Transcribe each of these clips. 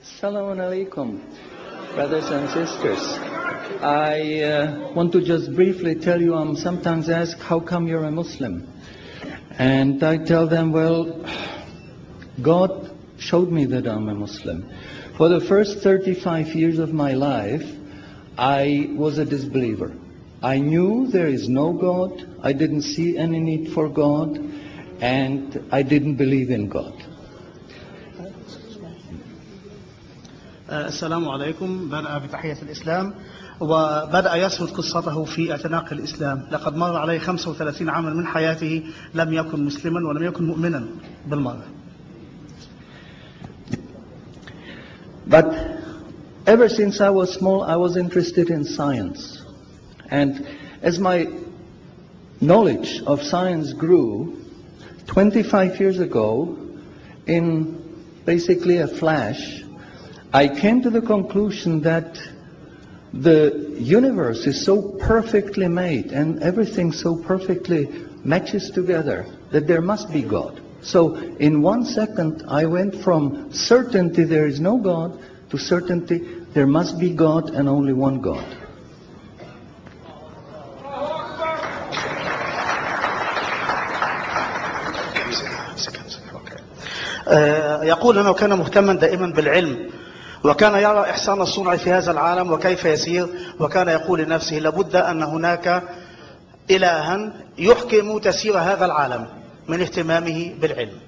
Assalamu alaikum, brothers and sisters. I want to just briefly tell you, I'm sometimes asked, how come you're a Muslim? And I tell them, well, God showed me that I'm a Muslim. For the first 35 years of my life, I was a disbeliever. I knew there is no God, I didn't see any need for God, and I didn't believe in God. السلام عليكم. بدأ بتحية الإسلام وبدأ يسرد قصته في اعتناق الإسلام. لقد مر عليه 35 عاما من حياته لم يكن مسلما ولم يكن مؤمنا بالمرة. But ever since I was small, I was interested in science. And as my knowledge of science grew, 25 years ago, in basically a flash, I came to the conclusion that the universe is so perfectly made and everything so perfectly matches together that there must be God. So in 1 second I went from certainty there is no God to certainty there must be God and only one God. يقول أنه كان مهتما دائما بالعلم وكان يرى إحسان الصنع في هذا العالم وكيف يسير وكان يقول لنفسه لابد أن هناك إلها يحكم تسير هذا العالم من اهتمامه بالعلم.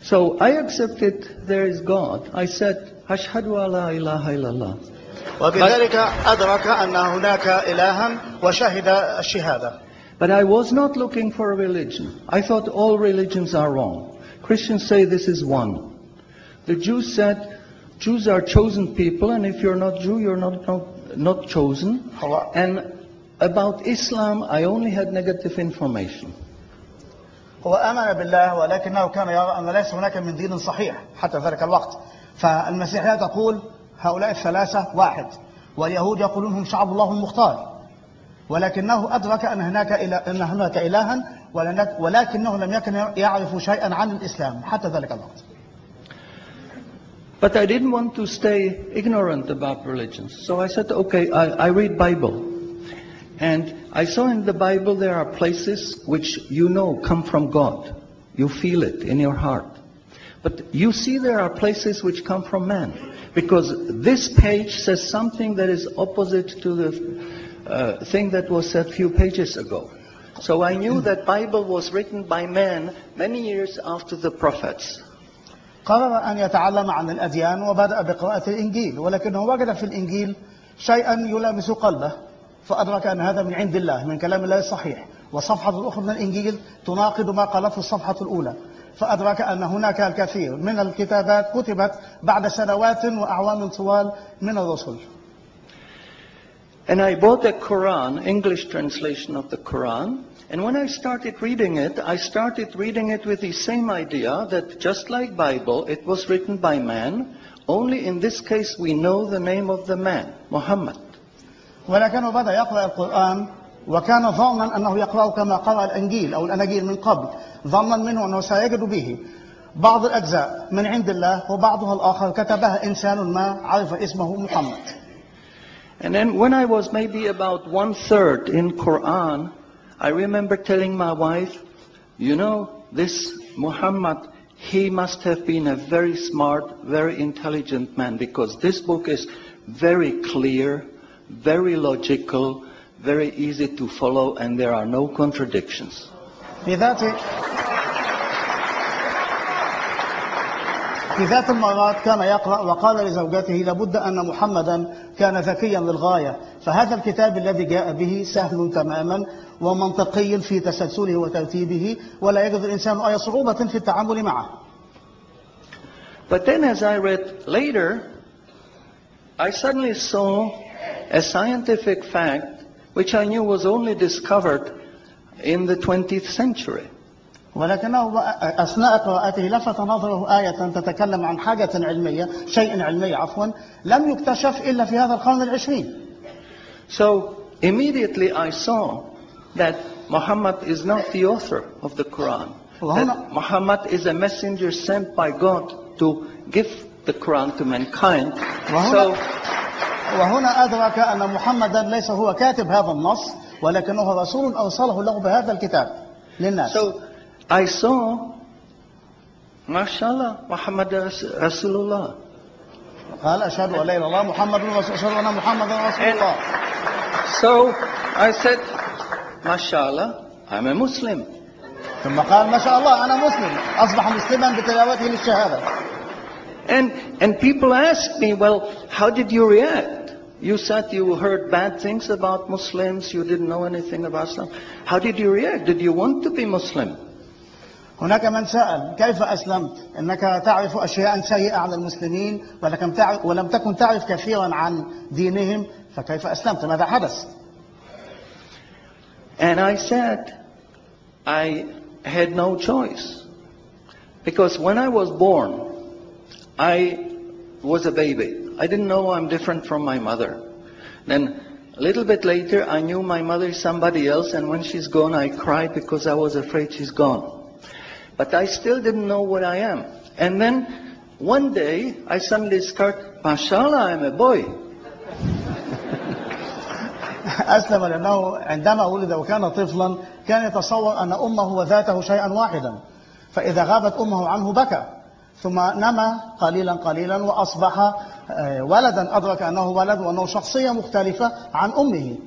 So I accepted there is God. I said أشهد أن لا إله إلا الله. وبذلك أدرك أن هناك إلها وشهد الشهادة. But I was not looking for a religion. I thought all religions are wrong. Christians say this is one. The Jews said Jews are chosen people, and if you're not Jew, you're not chosen. And about Islam, I only had negative information. هو آمن بالله ولكنه كان يرى أن ليس هناك من دين صحيح حتى ذلك الوقت. فالمسيحية تقول هؤلاء الثلاثة واحد، واليهود يقولون هم شعب الله المختار، ولكنه أدرك أن هناك إلها ولكنه لم يكن يعرف شيئا عن الإسلام حتى ذلك الوقت. But I didn't want to stay ignorant about religions. So I said, okay, I read Bible. And I saw in the Bible there are places which you know come from God. You feel it in your heart. But you see there are places which come from man. Because this page says something that is opposite to the thing that was said a few pages ago. So I knew that Bible was written by man many years after the prophets. قرر أن يتعلم عن الأديان وبدأ بقراءة الإنجيل، ولكنه وجد في الإنجيل شيئا يلامس قلبه فأدرك أن هذا من عند الله من كلام الله الصحيح، والصفحة الأخرى من الإنجيل تناقض ما قالته الصفحة الأولى، فأدرك أن هناك الكثير من الكتابات كتبت بعد سنوات وأعوام طوال من الرسل. And I bought the Quran, English translation of the Quran. And when I started reading it with the same idea that just like Bible, it was written by man. Only in this case we know the name of the man, Muhammad. ولكنه بدأ يقرأ القرآن وكان ظانا أنه يقرأ كما قرأ الإنجيل أو الأناجيل من قبل، ظنا منه أنه سيجد به بعض الأجزاء من عند الله وبعضها الآخر كتبها إنسان ما عرف اسمه محمد. And then when I was maybe about 1/3 in Quran, I remember telling my wife, you know, this Muhammad, he must have been a very smart, very intelligent man, because this book is very clear, very logical, very easy to follow, and there are no contradictions. في ذات المرات كان يقرأ وقال لزوجته لابد أن محمدا كان ذكيا للغاية، فهذا الكتاب الذي جاء به سهل تماما ومنطقي في تسلسله وترتيبه ولا يجد الإنسان أي صعوبة في التعامل معه. But then as I read later, I suddenly saw a scientific fact which I knew was only discovered in the 20th century. ولكنه أثناء قراءته لفت نظره آية تتكلم عن حاجة علمية، شيء علمي عفوا، لم يكتشف إلا في هذا القرن العشرين. So immediately I saw that Muhammad is not the author of the Quran. That Muhammad is a messenger sent by God to give the Quran to mankind. وهنا أدرك أن محمدا ليس هو كاتب هذا النص ولكنه رسول أوصله له بهذا الكتاب للناس. So I saw, mashallah, Muhammad Rasulullah. قال أشهد أن لا إله إلا الله محمد رسول أشهد أن محمدا رسول الله. So I said, mashallah, I'm a Muslim. ثم قال ما شاء الله أنا مسلم. أصبح مسلما بتلاوته للشهادة. And people ask me, well, how did you react? You said you heard bad things about Muslims, you didn't know anything about Islam. How did you react? Did you want to be Muslim? هناك من سأل كيف أسلمت؟ إنك تعرف أشياء سيئة عن المسلمين ولم تكن تعرف كثيرا عن دينهم فكيف أسلمت؟ ماذا حدث؟ And I said, I had no choice. Because when I was born, I was a baby. I didn't know I'm different from my mother. Then a little bit later, I knew my mother is somebody else, and when she's gone, I cried because I was afraid she's gone. But I still didn't know what I am. And then one day, I suddenly discovered, mashallah, I'm a boy. أسلم لأنه عندما ولد وكان طفلا كان يتصور أن أمه وذاته شيئا واحدا فإذا غابت أمه عنه بكى ثم نما قليلا قليلا وأصبح ولدا أدرك أنه ولد وأنه شخصية مختلفة عن أمه.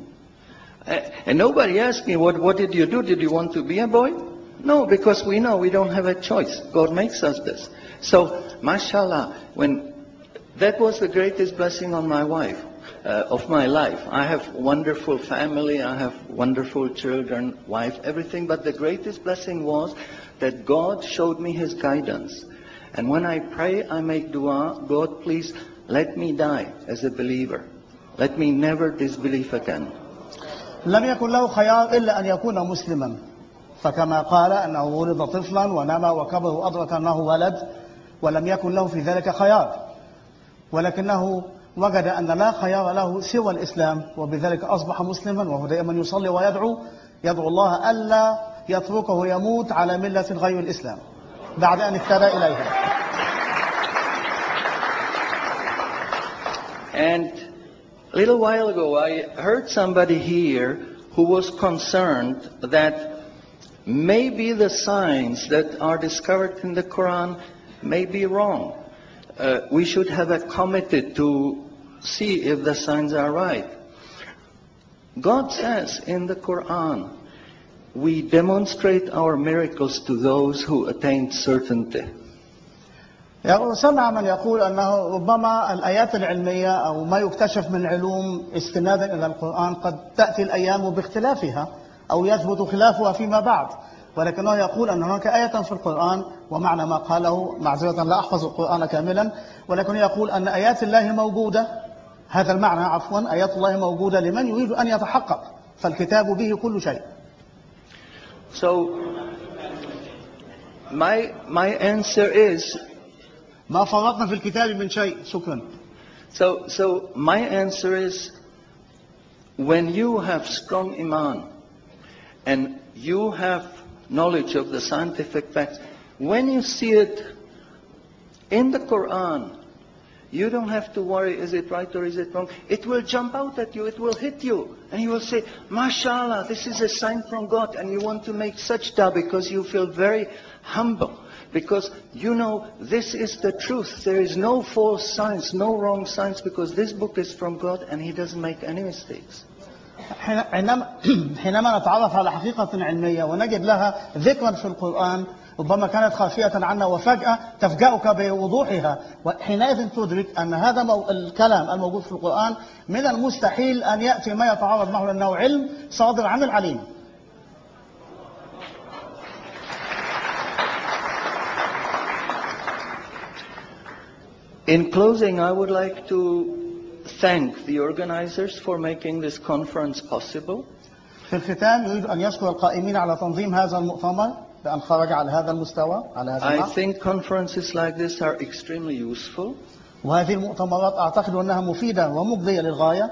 And nobody asked me, what did you do? Did you want to be a boy? No, because we know we don't have a choice. God makes us this. So, mashallah, that was the greatest blessing on my wife, of my life. I have wonderful family, I have wonderful children, wife, everything. But the greatest blessing was that God showed me His guidance. And when I pray, I make dua, God, please let me die as a believer. Let me never disbelieve again. لم يكن له خيار إلا أن يكون مسلما. فكما قال أنه ولد طفلا ونما وكبر وأدرك أنه ولد ولم يكن له في ذلك خيار ولكنه وجد أن لا خيار له سوى الإسلام وبذلك أصبح مسلما وهو دائما يصلي ويدعو الله ألا يتركه يموت على ملة غير الإسلام بعد أن اهتدى إليها. And a little while ago I heard somebody here who was concerned that maybe the signs that are discovered in the Quran may be wrong. We should have a committee to see if the signs are right. God says in the Quran, we demonstrate our miracles to those who attained certainty. سمع من يقول أنه ربما الآيات العلمية أو ما يكتشف من علوم استنادا إلى القرآن قد تأتي الأيام باختلافها أو يثبت خلافها فيما بعد ولكنه يقول أن هناك آية في القرآن ومعنى ما قاله معذرة لا أحفظ القرآن كاملا ولكنه يقول أن آيات الله موجودة هذا المعنى عفوا آيات الله موجودة لمن يريد أن يتحقق فالكتاب به كل شيء. So my answer is ما فرطنا في الكتاب من شيء. شكرا. So my answer is when you have strong iman and you have knowledge of the scientific facts, when you see it in the Quran, you don't have to worry, is it right or is it wrong? It will jump out at you, it will hit you. And you will say, mashallah, this is a sign from God. And you want to make sajda because you feel very humble. Because you know this is the truth. There is no false science, no wrong science, because this book is from God and He doesn't make any mistakes. حينما نتعرف على حقيقة علمية ونجد لها ذكرا في القرآن ربما كانت خافية عنا وفجأة تفجأك بوضوحها وحينئذ تدرك أن هذا الكلام الموجود في القرآن من المستحيل أن يأتي ما يتعارض معه لأنه علم صادر عن العليم. In closing, I would like to thank the organizers for making this conference possible. في الختام يريد أن يشكر القائمين على تنظيم هذا المؤتمر بأن خرج على هذا المستوى على هذا I think conferences like this are extremely useful. وهذه المؤتمرات أعتقد أنها مفيدة ومجدية للغاية.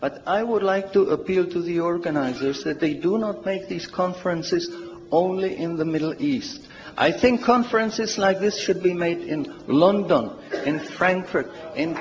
But I would like to appeal to the organizers that they do not make these conferences only in the Middle East. I think conferences like this should be made in London, in Frankfurt, in